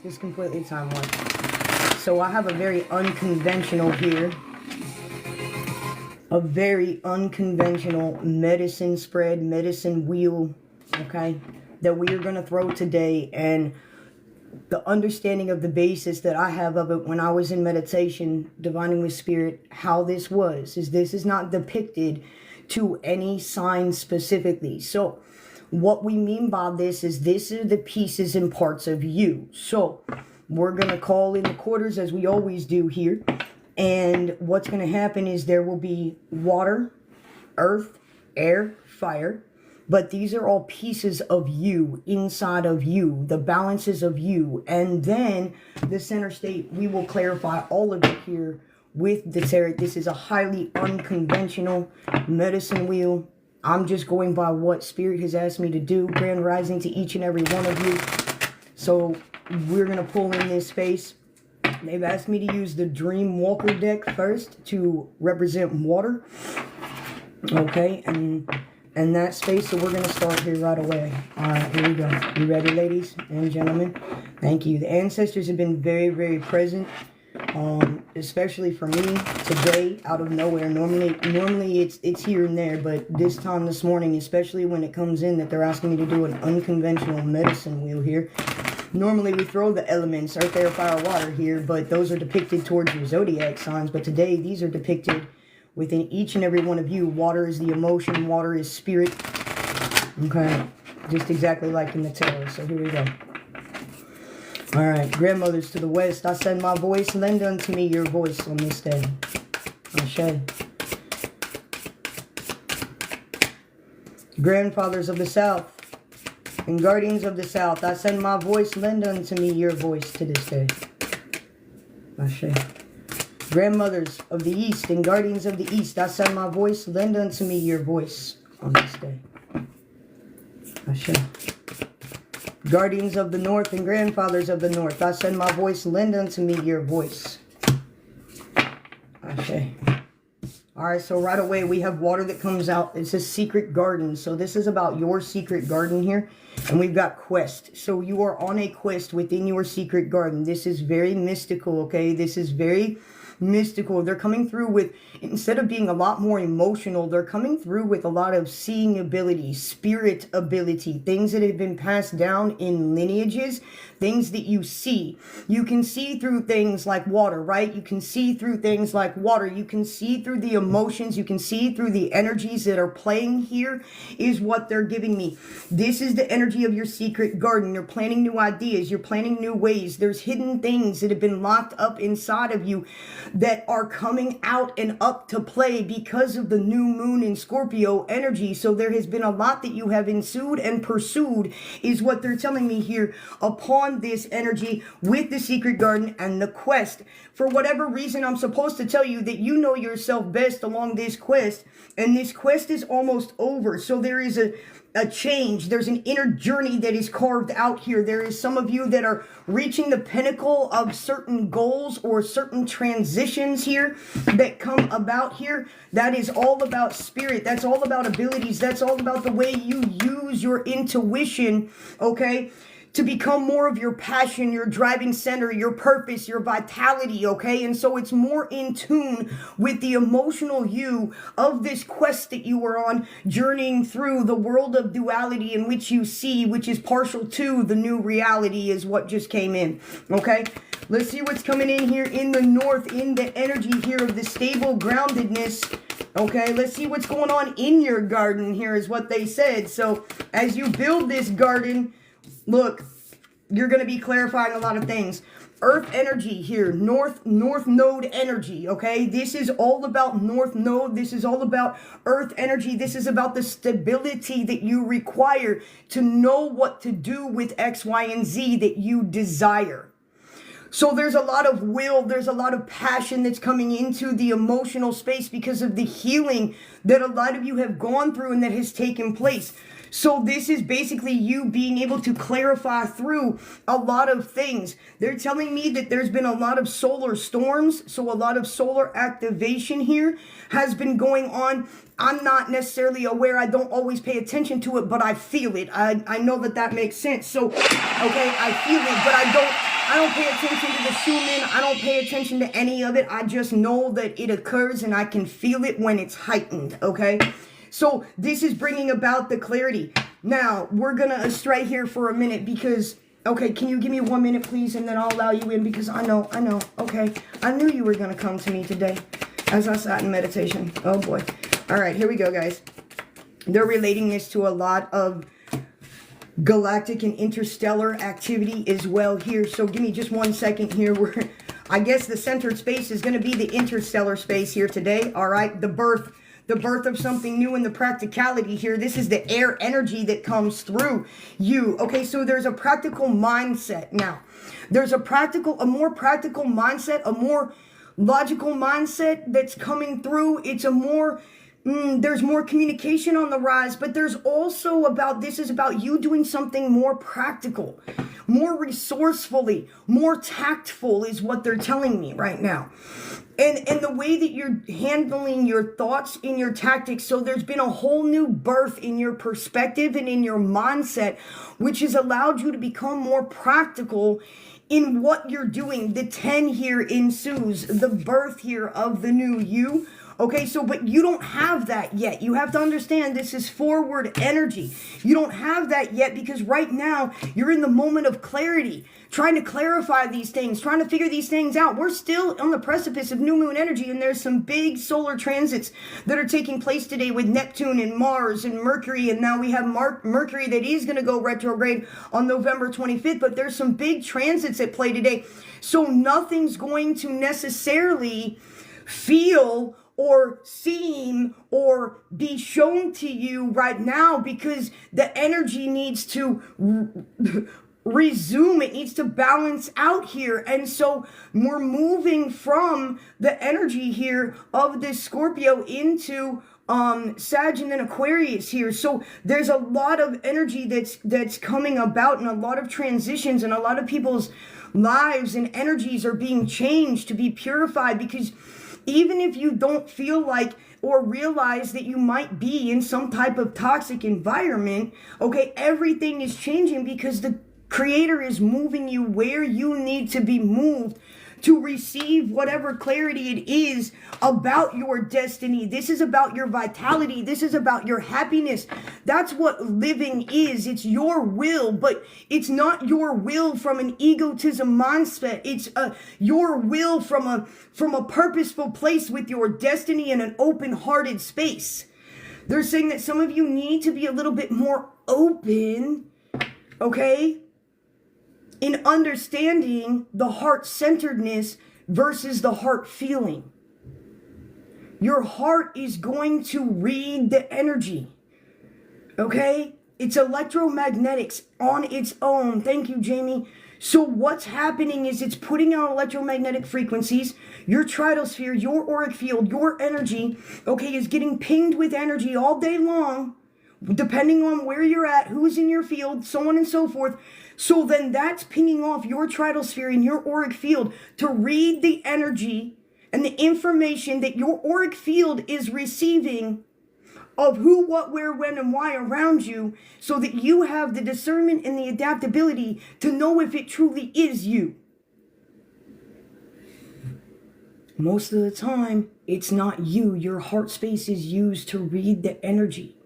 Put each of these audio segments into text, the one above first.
It's completely time warped. So I have a very unconventional here. A very unconventional medicine spread, medicine wheel, okay, that we are going to throw today. And the understanding of the basis that I have of it when I was in meditation, divining with spirit, how this was, is this is not depicted to any sign specifically. So what we mean by this is the pieces and parts of you. So we're going to call in the quarters as we always do here. And what's going to happen is there will be water, earth, air, fire. But these are all pieces of you, inside of you, the balances of you. And then the center state, we will clarify all of it here with the tarot. This is a highly unconventional medicine wheel. I'm just going by what Spirit has asked me to do. Grand rising to each and every one of you. So we're going to pull in this space. They've asked me to use the Dream Walker deck first to represent water. Okay, and that space, so we're going to start here right away. Alright, here we go. You ready, ladies and gentlemen? Thank you. The ancestors have been very, very present. Especially for me today, out of nowhere. Normally it's here and there, but this time this morning, especially when it comes in that they're asking me to do an unconventional medicine wheel here. Normally we throw the elements, earth, air, fire, water here, but those are depicted towards your zodiac signs. But today these are depicted within each and every one of you. Water is the emotion, water is spirit. Okay, just exactly like in the tarot. So here we go. Alright, grandmothers to the west, I send my voice, lend unto me your voice on this day. Ashe. Grandfathers of the south and guardians of the south, I send my voice, lend unto me your voice to this day. Ashe. Grandmothers of the east and guardians of the east, I send my voice, lend unto me your voice on this day. Ashe. Guardians of the north and grandfathers of the north, I send my voice, lend unto me your voice. Ashe. Alright, so right away we have water that comes out. It's a secret garden. So this is about your secret garden here. And we've got quest. So you are on a quest within your secret garden. This is very mystical, okay? This is very mystical. They're coming through with, instead of being a lot more emotional, they're coming through with a lot of seeing ability, spirit ability, things that have been passed down in lineages, things that you see. You can see through things like water, right? You can see through things like water. You can see through the emotions. You can see through the energies that are playing here is what they're giving me. This is the energy of your secret garden. You're planning new ideas. You're planning new ways. There's hidden things that have been locked up inside of you that are coming out and up to play because of the new moon in Scorpio energy. So there has been a lot that you have ensued and pursued is what they're telling me here upon this energy with the secret garden and the quest. For whatever reason, I'm supposed to tell you that you know yourself best along this quest, and this quest is almost over. So there is a change. There's an inner journey that is carved out here. There is some of you that are reaching the pinnacle of certain goals or certain transitions here that come about here. That is all about spirit. That's all about abilities. That's all about the way you use your intuition, okay, to become more of your passion, your driving center, your purpose, your vitality, okay? And so it's more in tune with the emotional you of this quest that you are on, journeying through the world of duality in which you see, which is partial to the new reality is what just came in, okay? Let's see what's coming in here in the north, in the energy here of the stable groundedness. Okay, let's see what's going on in your garden here is what they said. So as you build this garden, look, you're going to be clarifying a lot of things. Earth energy here, north node energy, okay? This is all about north node. This is all about earth energy. This is about the stability that you require to know what to do with X, Y, and Z that you desire. So there's a lot of will, there's a lot of passion that's coming into the emotional space because of the healing that a lot of you have gone through and that has taken place. So this is basically you being able to clarify through a lot of things. They're telling me that there's been a lot of solar storms, so a lot of solar activation here has been going on. I'm not necessarily aware. I don't always pay attention to it, but I feel it. I know that makes sense. So, okay, I feel it, but I don't pay attention to the Schumann. I don't pay attention to any of it. I just know that it occurs and I can feel it when it's heightened, okay? So this is bringing about the clarity. Now, we're going to astray here for a minute because, okay, can you give me 1 minute, please? And then I'll allow you in because I know, okay. I knew you were going to come to me today as I sat in meditation. Oh, boy. All right, here we go, guys. They're relating this to a lot of galactic and interstellar activity as well here. So give me just 1 second here. I guess the centered space is going to be the interstellar space here today. All right, the birth of something new and the practicality here. This is the air energy that comes through you. Okay, so there's a practical mindset now. There's a more practical mindset, a more logical mindset that's coming through. It's a more there's more communication on the rise, but there's also this is about you doing something more practical, more resourcefully, more tactful is what they're telling me right now. And the way that you're handling your thoughts in your tactics, so there's been a whole new birth in your perspective and in your mindset, which has allowed you to become more practical in what you're doing. The 10 here ensues, the birth here of the new you. Okay, so, but you don't have that yet. You have to understand this is forward energy. You don't have that yet because right now you're in the moment of clarity, trying to clarify these things, trying to figure these things out. We're still on the precipice of new moon energy, and there's some big solar transits that are taking place today with Neptune and Mars and Mercury, and now we have Mercury that is going to go retrograde on November 25th, but there's some big transits at play today. So nothing's going to necessarily feel or seem or be shown to you right now because the energy needs to resume. It needs to balance out here. And so we're moving from the energy here of this Scorpio into Sag and then Aquarius here. So there's a lot of energy that's coming about and a lot of transitions, and a lot of people's lives and energies are being changed to be purified, because even if you don't feel like or realize that you might be in some type of toxic environment, okay, everything is changing because the Creator is moving you where you need to be moved to receive whatever clarity it is about your destiny. This is about your vitality. This is about your happiness. That's what living is. It's your will, but it's not your will from an egotism mindset. It's your will from a purposeful place with your destiny in an open-hearted space. They're saying that some of you need to be a little bit more open, okay, in understanding the heart-centeredness versus the heart feeling. Your heart is going to read the energy, okay? It's electromagnetics on its own. Thank you, Jamie. So what's happening is it's putting out electromagnetic frequencies. Your tritosphere, your auric field, your energy, okay, is getting pinged with energy all day long, depending on where you're at, who's in your field, so on and so forth. So then that's pinging off your tritosphere and your auric field to read the energy and the information that your auric field is receiving of who, what, where, when, and why around you, so that you have the discernment and the adaptability to know if it truly is you. Most of the time, it's not you. Your heart space is used to read the energy.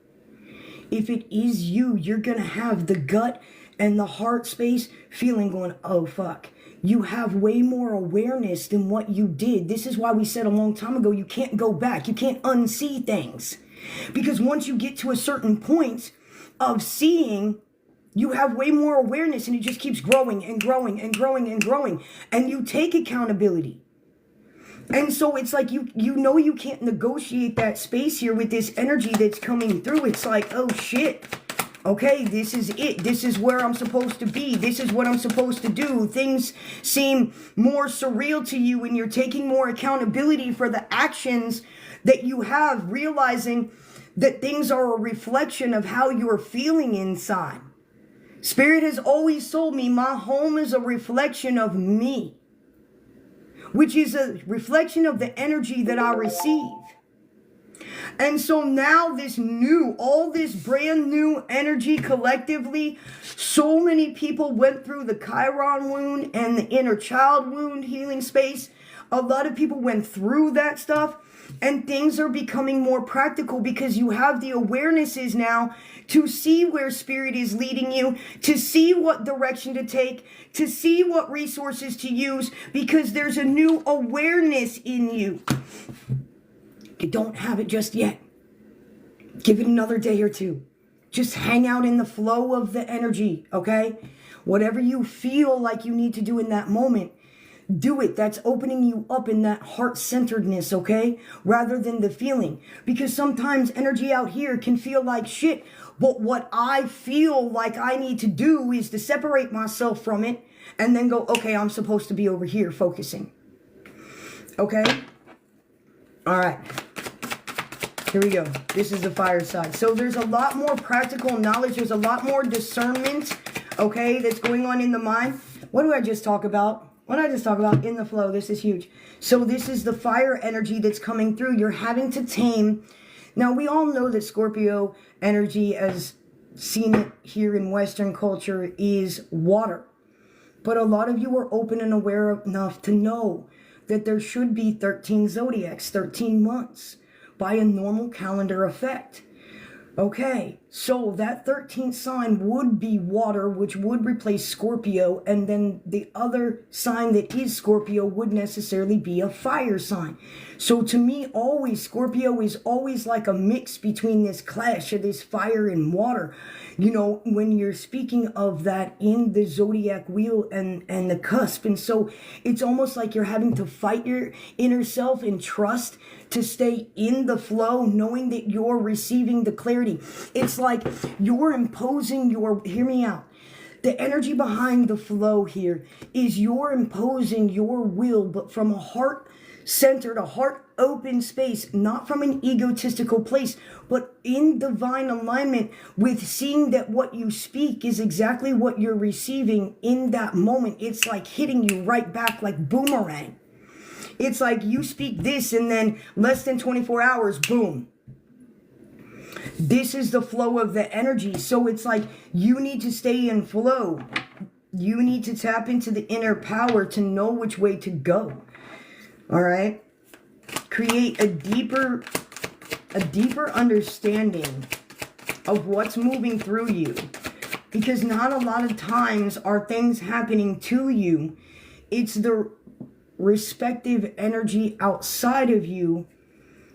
If it is you, you're going to have the gut and the heart space feeling going, oh, fuck. You have way more awareness than what you did. This is why we said a long time ago, you can't go back. You can't unsee things. Because once you get to a certain point of seeing, you have way more awareness, and it just keeps growing and growing and growing and growing. And you take accountability. And so it's like you know you can't negotiate that space here with this energy that's coming through. It's like, oh shit. Okay, this is it. This is where I'm supposed to be. This is what I'm supposed to do. Things seem more surreal to you, and you're taking more accountability for the actions that you have, realizing that things are a reflection of how you're feeling inside. Spirit has always told me my home is a reflection of me, which is a reflection of the energy that I receive. And so now all this brand new energy collectively, so many people went through the Chiron wound and the inner child wound healing space. A lot of people went through that stuff, and things are becoming more practical because you have the awarenesses now to see where spirit is leading you, to see what direction to take, to see what resources to use, because there's a new awareness in you. You don't have it just yet. Give it another day or two. Just hang out in the flow of the energy, okay? Whatever you feel like you need to do in that moment, do it. That's opening you up in that heart-centeredness, okay? Rather than the feeling. Because sometimes energy out here can feel like shit, but what I feel like I need to do is to separate myself from it and then go, okay, I'm supposed to be over here focusing. Okay? All right. Here we go. This is the fire side. So there's a lot more practical knowledge. There's a lot more discernment, okay, that's going on in the mind. What do I just talk about? What did I just talk about? In the flow. This is huge. So this is the fire energy that's coming through. You're having to tame. Now, we all know that Scorpio energy, as seen it here in Western culture, is water. But a lot of you are open and aware enough to know that there should be 13 zodiacs, 13 months, by a normal calendar effect. Okay, so that 13th sign would be water, which would replace Scorpio, and then the other sign that is Scorpio would necessarily be a fire sign. So to me, always, Scorpio is always like a mix between this clash of this fire and water. You know, when you're speaking of that in the zodiac wheel and the cusp. And so it's almost like you're having to fight your inner self and trust to stay in the flow, knowing that you're receiving the clarity. It's like you're imposing hear me out. The energy behind the flow here is you're imposing your will, but from a heart-centered, a heart-open space, not from an egotistical place, but in divine alignment with seeing that what you speak is exactly what you're receiving in that moment. It's like hitting you right back like boomerang. It's like you speak this and then less than 24 hours, boom. This is the flow of the energy. So it's like you need to stay in flow. You need to tap into the inner power to know which way to go. All right? Create a deeper understanding of what's moving through you. Because not a lot of times are things happening to you. It's the respective energy outside of you,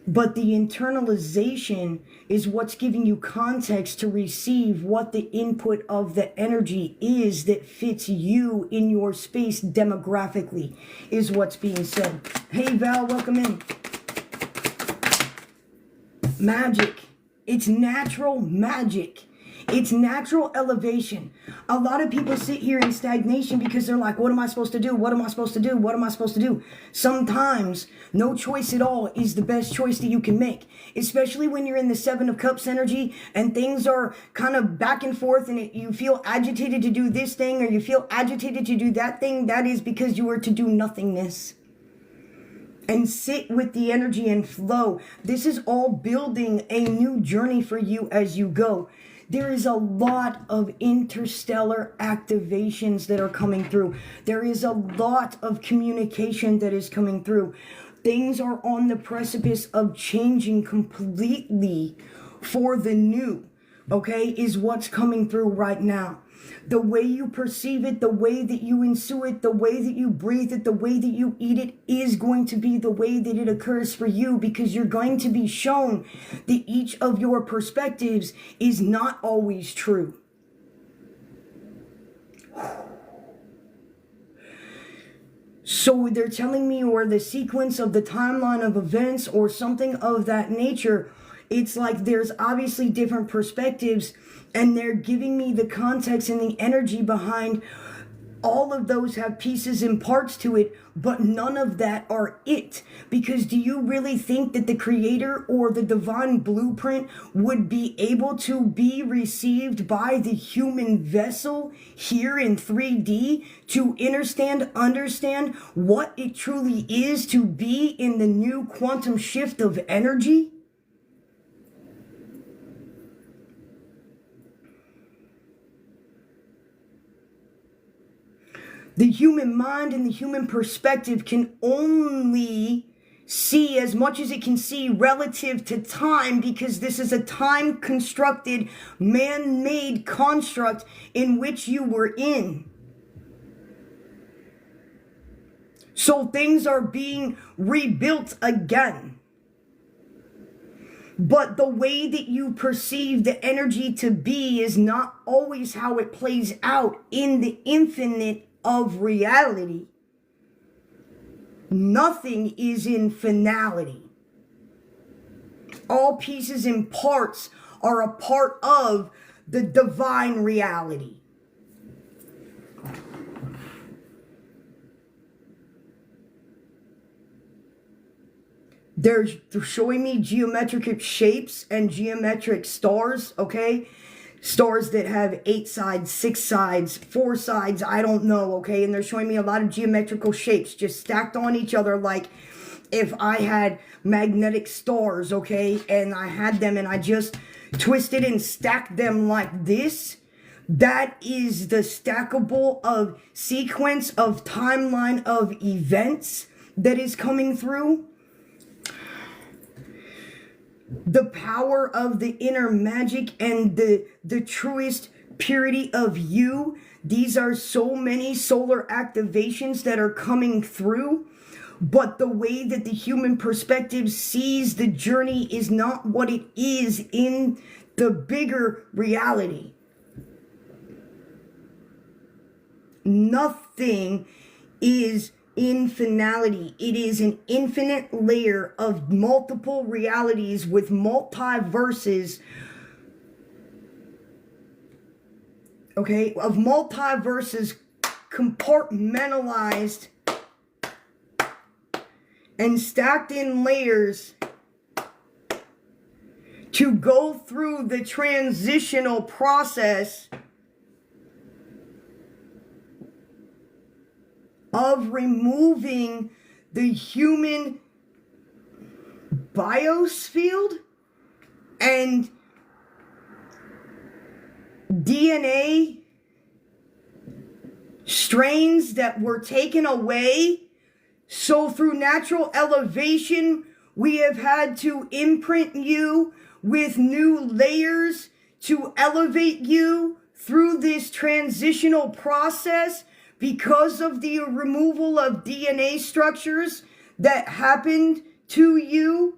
but the internalization is what's giving you context to receive what the input of the energy is that fits you in your space demographically, is what's being said. Hey Val, welcome in. Magic. It's natural magic. It's natural elevation. A lot of people sit here in stagnation because they're like, what am I supposed to do? What am I supposed to do? What am I supposed to do? Sometimes no choice at all is the best choice that you can make, especially when you're in the Seven of Cups energy and things are kind of back and forth and you feel agitated to do this thing or you feel agitated to do that thing. That is because you are to do nothingness. And sit with the energy and flow. This is all building a new journey for you as you go. There is a lot of interstellar activations that are coming through. There is a lot of communication that is coming through. Things are on the precipice of changing completely for the new, okay, is what's coming through right now. The way you perceive it, the way that you ensue it, the way that you breathe it, the way that you eat it is going to be the way that it occurs for you, because you're going to be shown that each of your perspectives is not always true. So they're telling me, or the sequence of the timeline of events or something of that nature, it's like there's obviously different perspectives, and they're giving me the context and the energy behind all of those have pieces and parts to it, but none of that are it. Because do you really think that the creator or the divine blueprint would be able to be received by the human vessel here in 3D to understand what it truly is to be in the new quantum shift of energy? The human mind and the human perspective can only see as much as it can see relative to time, because this is a time constructed, man-made construct in which you were in. So things are being rebuilt again. But the way that you perceive the energy to be is not always how it plays out in the infinite of reality. Nothing is in finality. All pieces and parts are a part of the divine reality. They're showing me geometric shapes and geometric stars, okay? Stars that have 8 sides, 6 sides, 4 sides, I don't know, okay? And they're showing me a lot of geometrical shapes just stacked on each other, like if I had magnetic stars, okay? And I had them and I just twisted and stacked them like this. That is the stackable of sequence of timeline of events that is coming through. The power of the inner magic and the truest purity of you. These are so many solar activations that are coming through. But the way that the human perspective sees the journey is not what it is in the bigger reality. Nothing is in finality. It is an infinite layer of multiple realities with multiverses. Okay, of multiverses compartmentalized and stacked in layers to go through the transitional process of removing the human bios field and DNA strains that were taken away. So through natural elevation, we have had to imprint you with new layers to elevate you through this transitional process because of the removal of DNA structures that happened to you.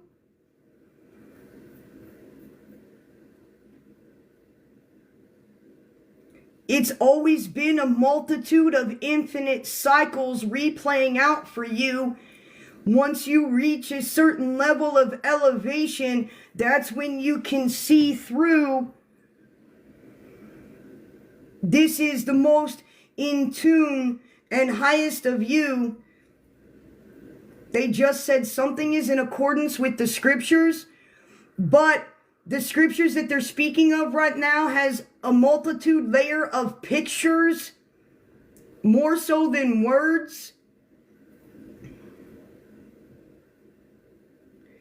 It's always been a multitude of infinite cycles replaying out for you. Once you reach a certain level of elevation, that's when you can see through. This is the most in tune and highest of you. They just said something is in accordance with the scriptures, but the scriptures that they're speaking of right now has a multitude layer of pictures, more so than words.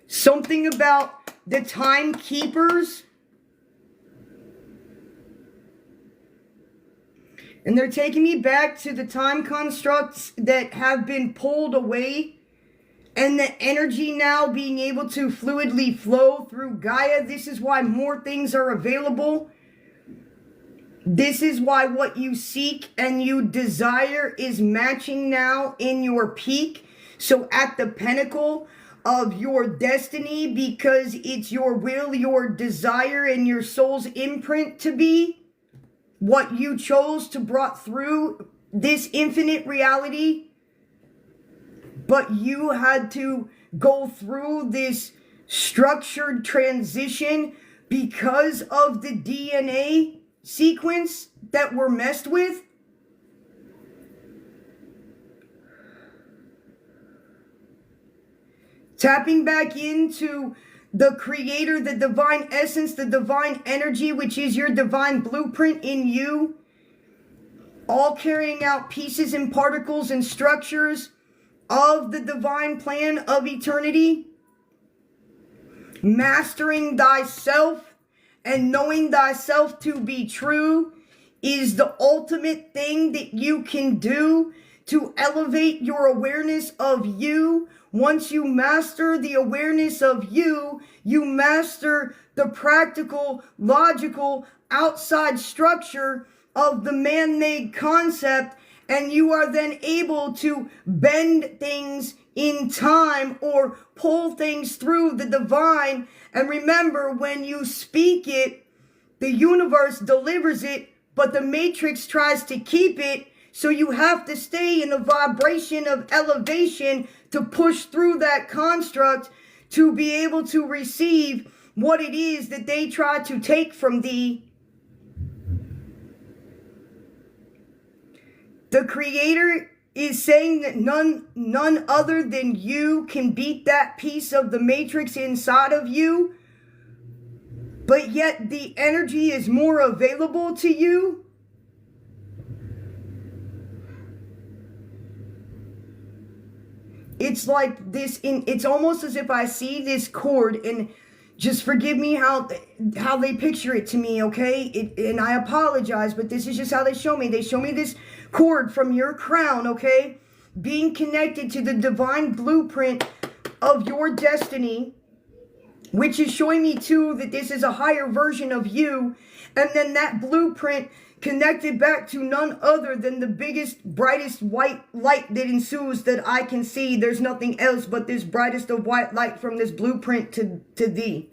Something about the timekeepers. And they're taking me back to the time constructs that have been pulled away. And the energy now being able to fluidly flow through Gaia. This is why more things are available. This is why what you seek and you desire is matching now in your peak. So at the pinnacle of your destiny, because it's your will, your desire, and your soul's imprint to be what you chose to brought through this infinite reality. But you had to go through this structured transition because of the DNA sequence that were messed with. Tapping back into the creator, the divine essence, the divine energy, which is your divine blueprint in you. All carrying out pieces and particles and structures of the divine plan of eternity. Mastering thyself and knowing thyself to be true is the ultimate thing that you can do to elevate your awareness of you. Once you master the awareness of you, you master the practical, logical, outside structure of the man-made concept, and you are then able to bend things in time or pull things through the divine. And remember, when you speak it, the universe delivers it, but the matrix tries to keep it. So you have to stay in a vibration of elevation to push through that construct to be able to receive what it is that they try to take from thee. The Creator is saying that none other than you can beat that piece of the matrix inside of you, but yet the energy is more available to you. It's like this, it's almost as if I see this cord, and just forgive me how they picture it to me, okay? And I apologize, but this is just how they show me. They show me this cord from your crown, okay? Being connected to the divine blueprint of your destiny, which is showing me too that this is a higher version of you. And then that blueprint connected back to none other than the biggest, brightest white light that ensues that I can see. There's nothing else but this brightest of white light from this blueprint to thee.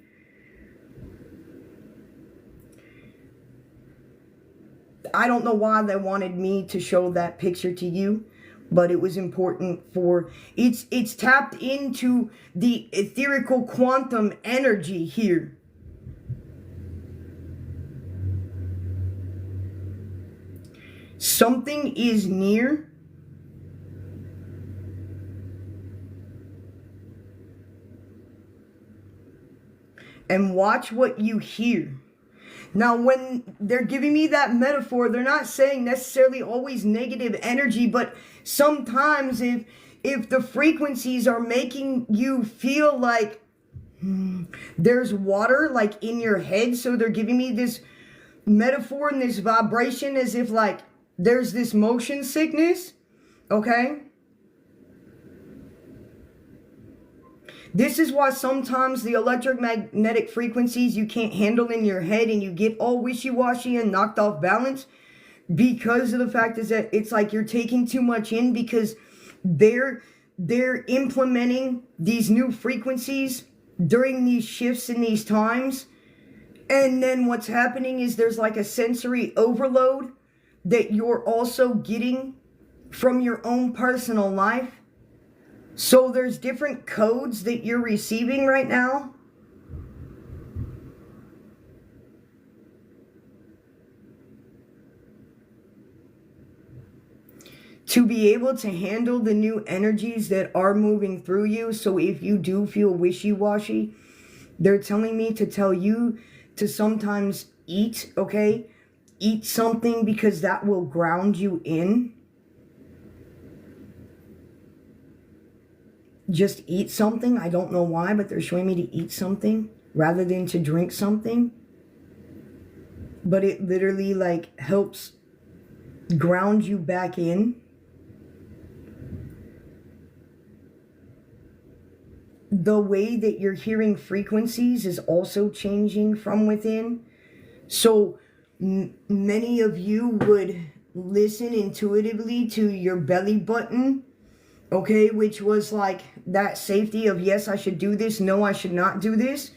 I don't know why they wanted me to show that picture to you, but it was important for, it's tapped into the etherical quantum energy here. Something is near. And watch what you hear. Now, when they're giving me that metaphor, they're not saying necessarily always negative energy, but sometimes if the frequencies are making you feel like there's water like in your head, so they're giving me this metaphor and this vibration as if like there's this motion sickness, okay? This is why sometimes the electromagnetic frequencies you can't handle in your head and you get all wishy-washy and knocked off balance, because of the fact is that it's like you're taking too much in, because they're implementing these new frequencies during these shifts in these times. And then what's happening is there's like a sensory overload that you're also getting from your own personal life. So there's different codes that you're receiving right now. To be able to handle the new energies that are moving through you. So if you do feel wishy-washy, they're telling me to tell you to sometimes eat, okay? Eat something, because that will ground you in. Just eat something. I don't know why, but they're showing me to eat something rather than to drink something. But it literally like helps ground you back in. The way that you're hearing frequencies is also changing from within. So many of you would listen intuitively to your belly button, okay, which was like that safety of, yes, I should do this, no, I should not do this.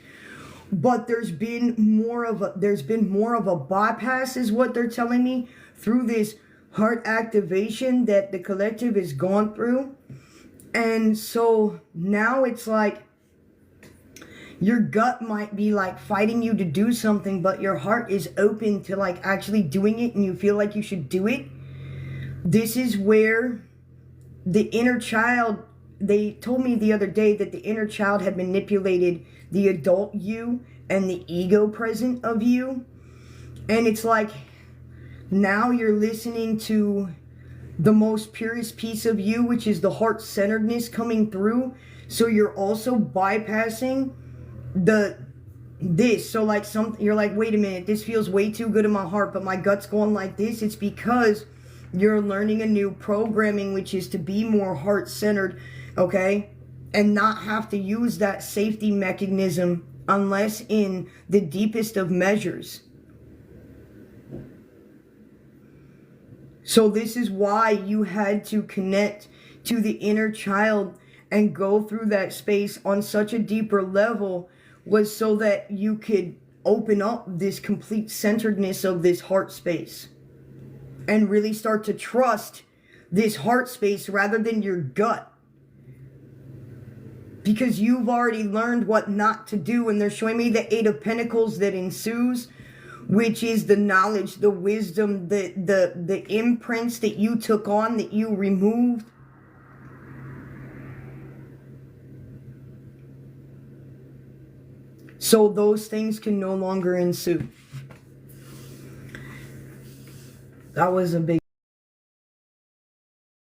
But there's been more of a bypass, is what they're telling me, through this heart activation that the collective has gone through. And so now it's like your gut might be like fighting you to do something, but your heart is open to like actually doing it, and you feel like you should do it. This is where the inner child, they told me the other day that the inner child had manipulated the adult you and the ego present of you. And it's like now you're listening to the most purest piece of you, which is the heart-centeredness coming through. So you're also bypassing this. So like you're like, wait a minute, this feels way too good in my heart, but my gut's going like this. It's because You're learning a new programming, which is to be more heart-centered, okay? And not have to use that safety mechanism unless in the deepest of measures. So this is why you had to connect to the inner child and go through that space on such a deeper level, was so that you could open up this complete centeredness of this heart space and really start to trust this heart space rather than your gut. Because you've already learned what not to do, and they're showing me the Eight of Pentacles that ensues, which is the knowledge, the wisdom, the imprints that you took on, that you removed. So those things can no longer ensue. That was a big